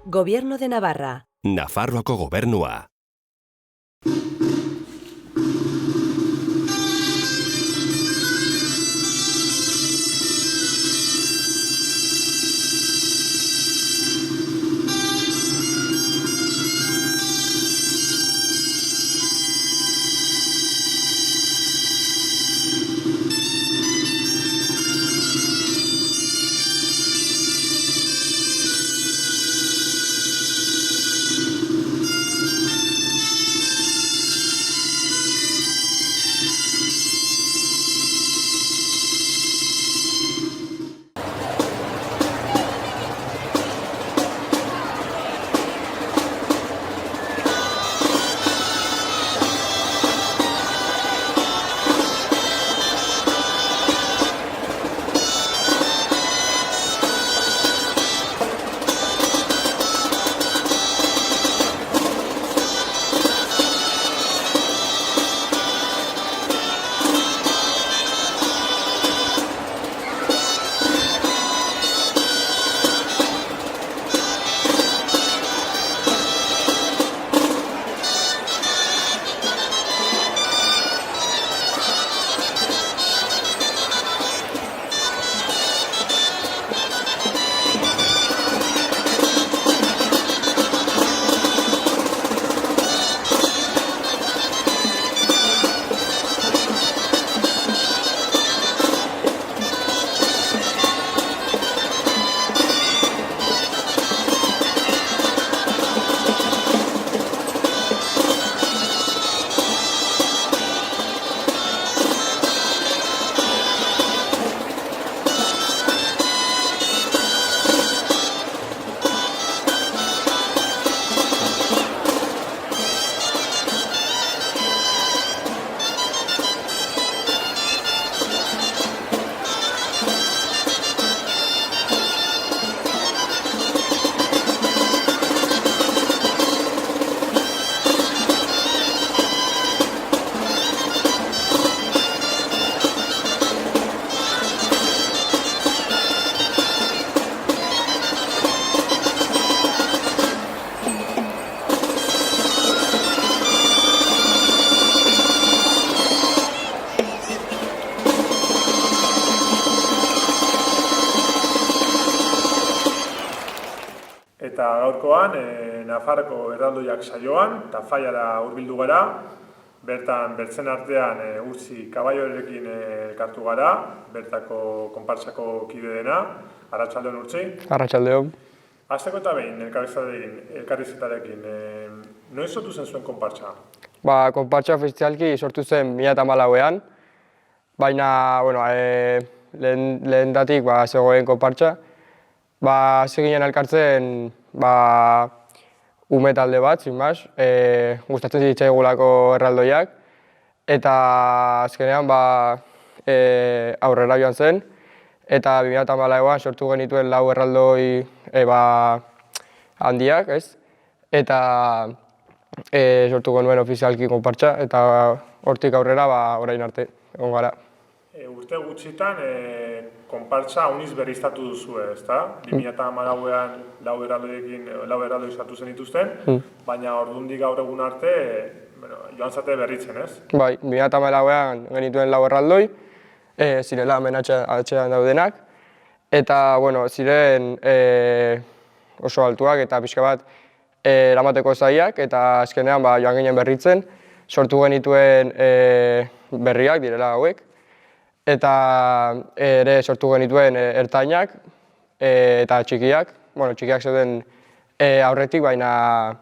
Gobierno de Navarra. Nafarroako gobernua. Eta gaurkoan, Nafarroko erraldoiak saioan, Tafallara hurbildu gara, bertan bertzen artean Urtzi Kabaiorekin elkartu gara, bertako konpartsako kide dena. Arratsaldeon Urtzi. Arratsaldeon. Hasteko eta behin elkarrizketarekin, noiz sortu zen zuen konpartsa? Konpartsa ofizialki sortu zen 2014ean, baina lehendatik zegoen konpartsa. Hasi ginen elkartzen ume talde bat, sin más, gustatzen zitzaigulako erraldoiak, eta azkenean aurrera joan zen, eta 2014ean sortu genituen 4 erraldoi handiak, ez? Eta sortu genuen ofizialki konpartsa, eta hortik aurrera orain arte egon gara. Urte gutxitan konpartsa uniz berriztatu duzue, ezta? 2014ean 4 erraldoi sartu zen dituzten, baina ordundik gaur egun arte joan zate berritzen, ez? Bai, 2014ean genituen 4 erraldoi, zirela hemen atzean daudenak, eta ziren oso altuak eta pixka bat eramateko zailak, eta azkenean joan ginen berritzen, sortu genituen berriak direla hauek, eta ere sortu genituen ertainak eta txikiak, txikiak zeuden aurretik, baina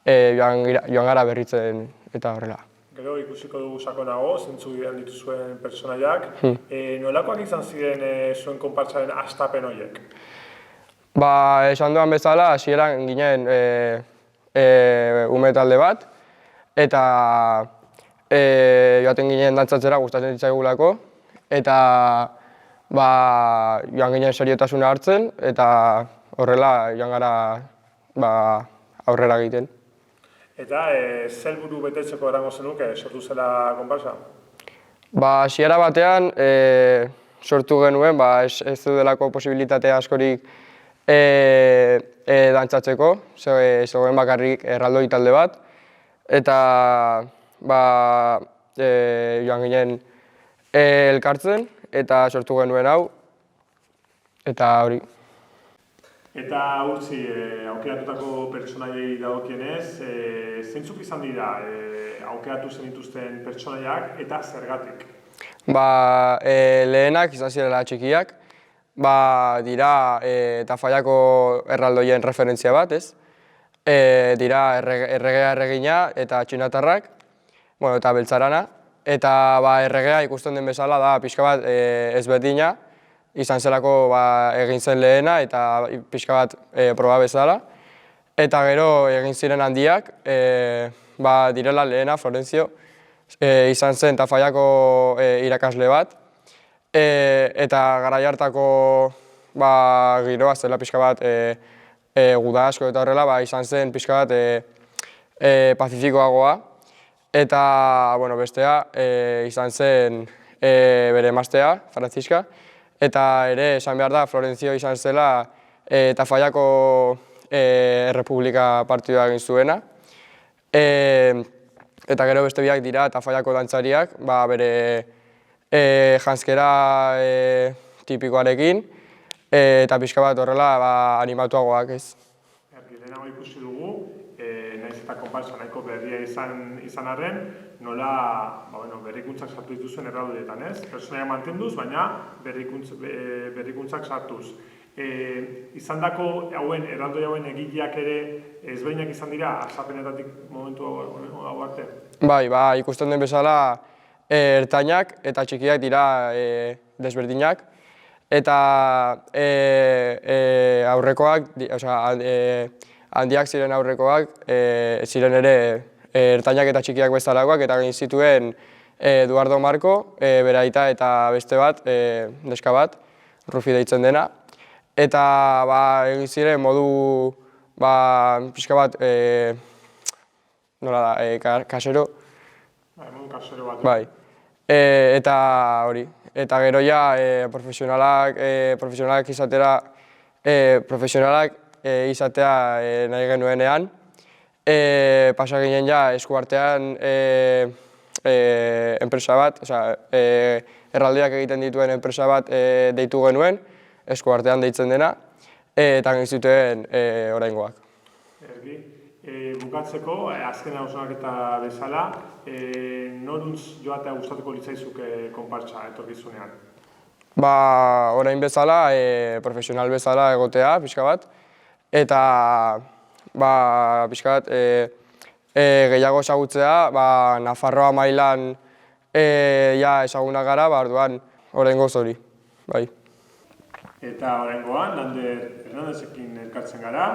joan gara berritzen eta horrela. Gero ikusiko dugu sakonago, zeintzuk diren dituzuen pertsonaiak. Nolakoak izan ziren zuen konpartsaren hastapen horiek? Esan duan bezala, hasieran ginen ume talde bat, eta joaten ginen dantzatzera gustatzen zitzaigulako, eta joan ginen seriotasuna hartzen, eta horrela joan gara aurrera egiten. Eta ze helburu betetzeko erango zenuke sortu zela konpartsa? Hasiera batean sortu genuen, ez dudelako posibilitate askorik dantzatzeko, zegoen bakarrik erraldoi talde bat, eta joan ginen elkartzen, eta sortu genuen hau, eta hori. Eta utzi, aukeratutako pertsonaiei dagokienez, zeintzuk izan dira aukeratu zenituzten pertsonaiak eta zergatik? Lehenak izan zirela txikiak, dira Tafallako erraldoien referentzia bat, ez? Dira erregea erregina eta txinatarrak, eta beltzarana, eta erregea ikusten den bezala da pixka bat ezberdina, izan zelako egin zen lehena eta pixka bat proba bezala. Eta gero egin ziren handiak, direla lehena, Florentzio, izan zen Tafallako irakasle bat, eta garai hartako giroa zela pixka bat guda asko eta horrela, izan zen pixka bat pazifikoagoa. Eta bestea izan zen bere emaztea, Franziska, eta ere esan behar da Florentzio izan zela Tafallako Errepublika partidua egin zuena. Eta gero beste biak dira Tafallako dantzariak, bere janzkera tipikoarekin, eta pixka bat horrela animatuagoak ez. Lehenago ikusi dugu, nahiz eta konpartsa nahiko berria izan arren, nola berrikuntzak sartu dituzuen erraldoietan, ez? Pertsonaiak mantenduz, baina berrikuntzak sartuz. Izandako erraldoi hauen egileak ere ezberdinak izan dira, azapenetatik momentu hau arte? Ikusten den bezala ertainak eta txikiak dira desberdinak, eta aurrekoak, handiak ziren aurrekoak, ziren ere ertainak eta txikiak bezalakoak, eta egin zituen Eduardo Marko, bere aita eta beste bat, neska bat, Rufi deitzen dena. Eta egin ziren modu pixka bat, nola da, kasero. Modu kasero bat. Eta hori. Eta gero ja profesionalak izatea nahi genuenean, pasa ginen ja eskuartean enpresa bat, erraldoiak egiten dituen enpresa bat deitu genuen, eskuartean deitzen dena, eta egin zituen oraingoak. Ergi, bukatzeko, azken hausnarketa bezala, noruntz joatea gustatuko litzaizuke konpartsa etorkizunean? Orain bezala, profesional bezala egotea, pixka bat, eta pixka bat gehiago ezagutzea, Nafarroa mailan ezagunak gara, orduan oraingoz hori. Eta oraingoan, Lander Hernandezekin elkartzen gara,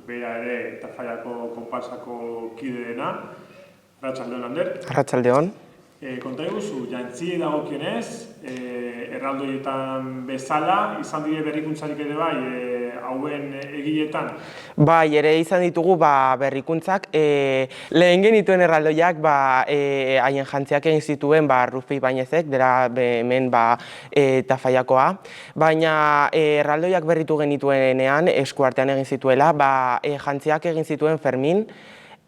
bera ere Tafallako konpartsako kideena. Arratsaldeon, Lander. Arratsaldeon. Konta iguzu, jantziei dagokienez, erraldoietan bezala, izan dire berrikuntzarik ere hauen egiletan? Ere izan ditugu berrikuntzak. Lehen genituen erraldoiak haien jantziak egin zituen Rufi Ibañezek, dela hemen Tafallakoa. Baina erraldoiak berritu genituenean, eskuartean egin zituela, jantziak egin zituen Fermin,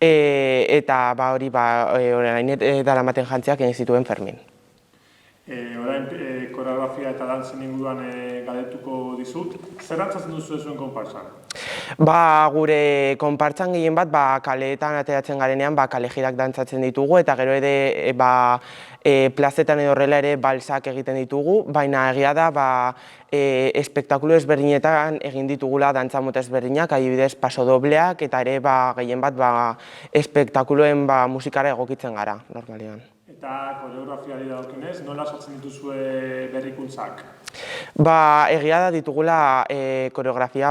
eta hori orain daramaten jantziak egin zituen Fermin. Orain koreografia eta dantzen inguruan galdetuko dizut. Zer dantzatzen duzu zuen konpartsan? Gure konpartsan gehien bat kaleetan ateratzen garenean kale jirak dantzatzen ditugu, eta gero ere plazetan edo horrela ere balsak egiten ditugu, baina egia da espektakulo ezberdinetan egin ditugula dantza mota ezberdinak, adibidez pasodobleak, eta ere gehien bat espektakuloen musikara egokitzen gara, normalean. Eta koreografiari dagokionez, nola sortzen dituzue berrikuntzak? Egia da ditugula koreografia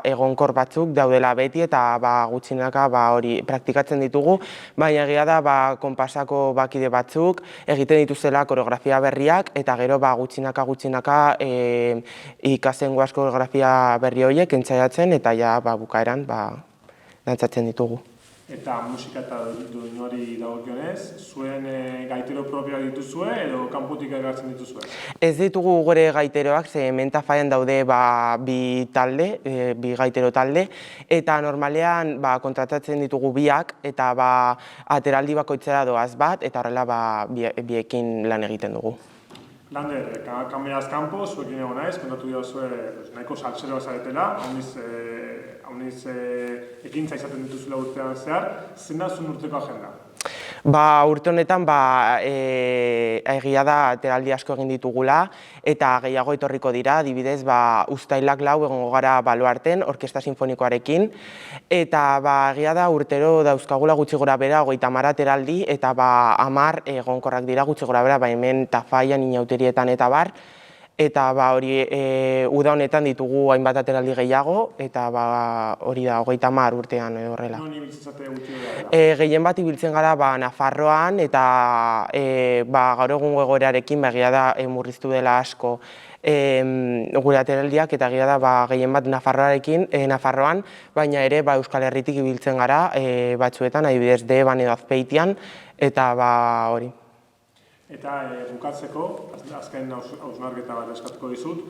egonkor batzuk daudela beti, eta gutxinaka hori praktikatzen ditugu, baina egia da konpasako bakide batzuk egiten dituzela koreografia berriak, eta gero gutxinaka ikasten goaz koreografia berri horiek entzaiatzen, eta bukaeran dantzatzen ditugu. Eta musika eta doinuari dagokionez, zuen gaitero propioak dituzue edo kanpotik ekartzen dituzue? Ez ditugu gure gaiteroak, ze hemen Tafallan daude bi gaitero talde, eta normalean kontratatzen ditugu biak, eta ateraldi bakoitzera doaz bat, eta horrela biekin lan egiten dugu. Lander, kameraz kanpo, zuekin egon naiz, kontatu dira zuen nahiko saltzeroa zaretela, hauniz ekintza izaten dituzula urtean zehar, zein da zuen urteko agenda? Urte honetan egia da ateraldi asko egin ditugula eta gehiago etorriko dira, adibidez uztailak 4 egongo gara Baluarten, Orkestra Sinfonikoarekin, eta egia da urtero dauzkagula gutxi gora bera 30 ateraldi eta 10 egonkorrak dira gutxi gora bera, hemen Tafallan, Inauterietan eta bar, eta hori uda honetan ditugu hainbat ateraldi gehiago, eta hori da 30 urtean horrela. Non ibiltzen zate gutxi gara? Gehien bat ibiltzen gara Nafarroan, eta gaur egungo egoerarekin egia da murriztu dela asko gure ateraldiak, eta egia da gehien bat Nafarroan, baina ere Euskal Herritik ibiltzen gara batzuetan, adibidez Deban edo Azpeitian, eta hori. Eta bukatzeko, azken hausnarketa bat eskatuko dizut,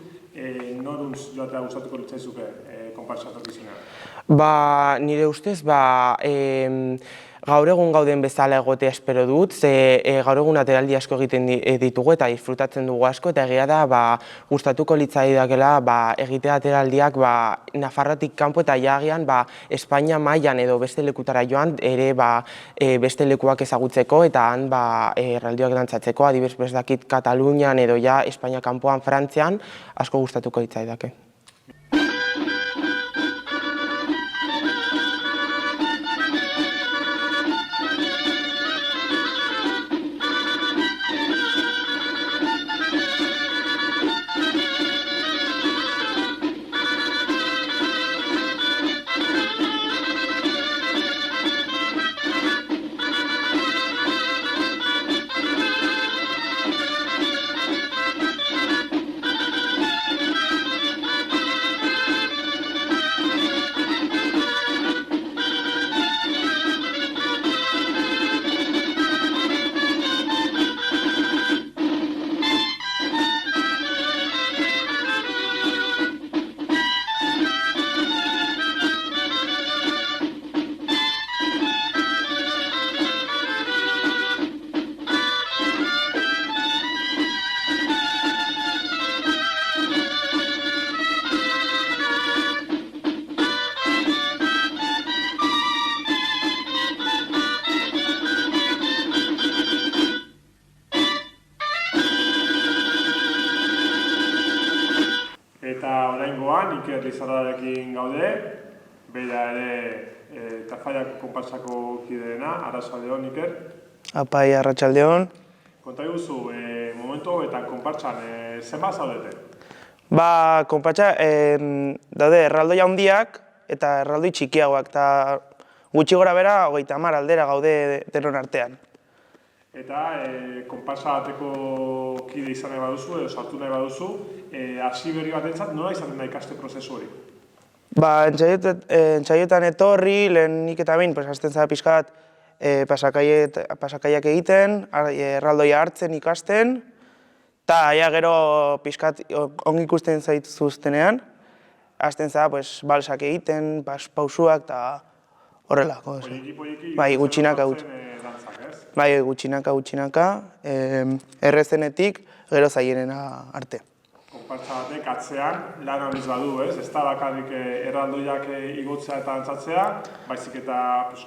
noruntz joatea gustatuko litzaizuke konpartsatorkizunean? Nire ustez, gaur egun gauden bezala egotea espero dut, ze gaur egun ateraldi asko egiten ditugu eta disfrutatzen dugu asko, eta egia da gustatuko litzaidakela egitea ateraldiak Nafarroatik kanpo eta jagian Espainia mailan edo beste lekutara joan ere beste lekuak ezagutzeko eta han erraldioak dantzatzeko, adibidez dakit Katalunian edo Espainia kanpoan Frantzian asko gustatuko litzaidake. Iker Lizarrarekin gaude, bera ere Tafallako konpartsako kideena, arratsaldeon Iker. Apai, arratsaldeon. Konta iguzu, momentu hauetan konpartsan zenbat zaudete? Konpartsa daude erraldoi handiak eta erraldoi txikiagoak, eta gutxi gora bera 30 aldera gaude denon artean. Eta konparsa bateko kide izan nahi baduzu, edo sartu nahi baduzu, hasi berri batentzat nola izaten da ikaste prozesu hori? Entsaioetan etorri, lehenik eta behin, hasten zara pixka bat pasakaiak egiten, erraldoia hartzen ikasten, eta gero pixkat ongi ikusten zaituztenean, hasten zara balsak egiten, pausuak eta horrelako. Bai, gutxinaka. Bai, gutxinaka, errezenetik gero zaienena arte. Konpartsa batek atzean lan handiz badu, ez da bakarrik erraldoiak igotzea eta dantzatzea, baizik eta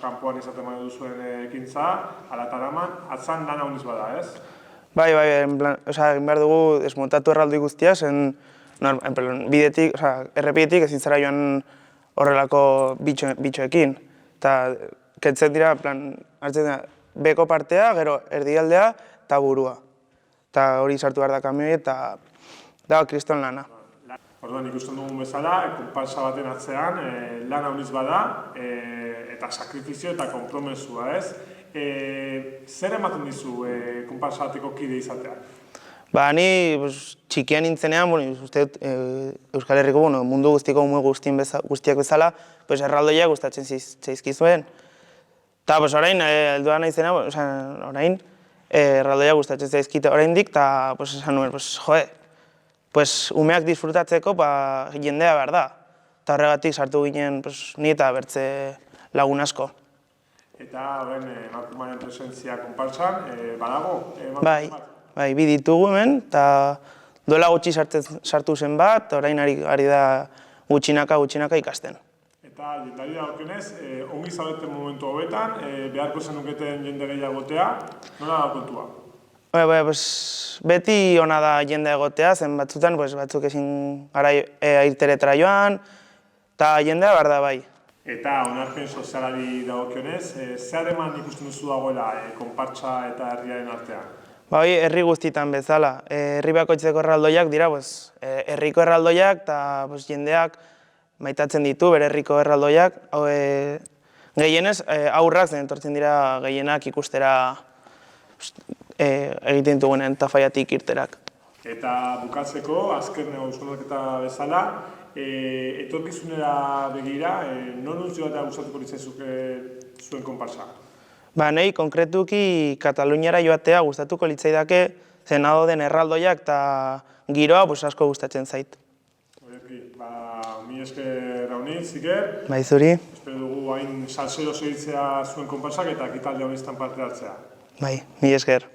kanpoan izaten badu duzuen ekintza, hala eta eraman, atzean lan handiz bada, ez? Bai, egin behar dugu desmontatu erraldoi guztia, errepidetik ezin zara joan horrelako bitxoekin. Eta kentzen dira, hartzen da, beko partea, gero erdialdea eta burua. Eta hori sartu behar da kamioi eta da kriston lana. Orduan ikusten dugun bezala, konparsa baten atzean lan handiz bada eta sakrifizio eta konpromesua, ez? Zer ematen dizu konparsa bateko kide izatea? Ni txikian nintzenean, uste Euskal Herriko mundu guztiko ume guztiak bezala, erraldoiak gustatzen zaizkizuen. Eta orain, helduan naizena, orain, erraldoia gustatzen zaizkite oraindik, eta esan nuen, umeak disfrutatzeko jendea behar da. Eta horregatik sartu ginen ni eta bertze lagun asko. Eta horren emakumaren presentzia konpartsan, badago? Bai, bi ditugu hemen, eta duela gutxi sartu zen bat, orain ari da gutxinaka ikasten. Eta jendari dagokionez, ongi zaudeten momentu hauetan, beharko zenuketen jende gehiagotea, nola da kontua? Beti ona da jende egotea, zen batzutan batzuk ezin gara irteretara joan, eta jendea behar da bai. Eta onarpen sozialari dagokionez, zer eman ikusten duzu dagoela konpartsa eta herriaren artean? Herri guztitan bezala. Herri bakoitzeko erraldoiak dira, herriko erraldoiak eta jendeak maitatzen ditu bere herriko erraldoiak. Gehienez, aurrak zen etortzen dira gehienak ikustera egiten dugunen Tafaiatik irterak. Eta bukatzeko, azken hausnarketa bezala, etorkizunera begira, non untzi bat gustatuko litzaizuke zuen konpartsa? Nahi, konkretuki Kataluniara joatea gustatuko litzaidake, zen den erraldoiak eta giroa asko gustatzen zait. Mi esker Raunit, Ziker. Bai, zuri. Espero dugu hain salsero segitzea zuen konpartsak eta ekitaldi honetan parte hartzea. Bai, mi esker.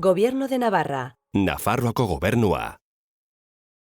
Gobierno de Navarra. Nafarroako gobernua.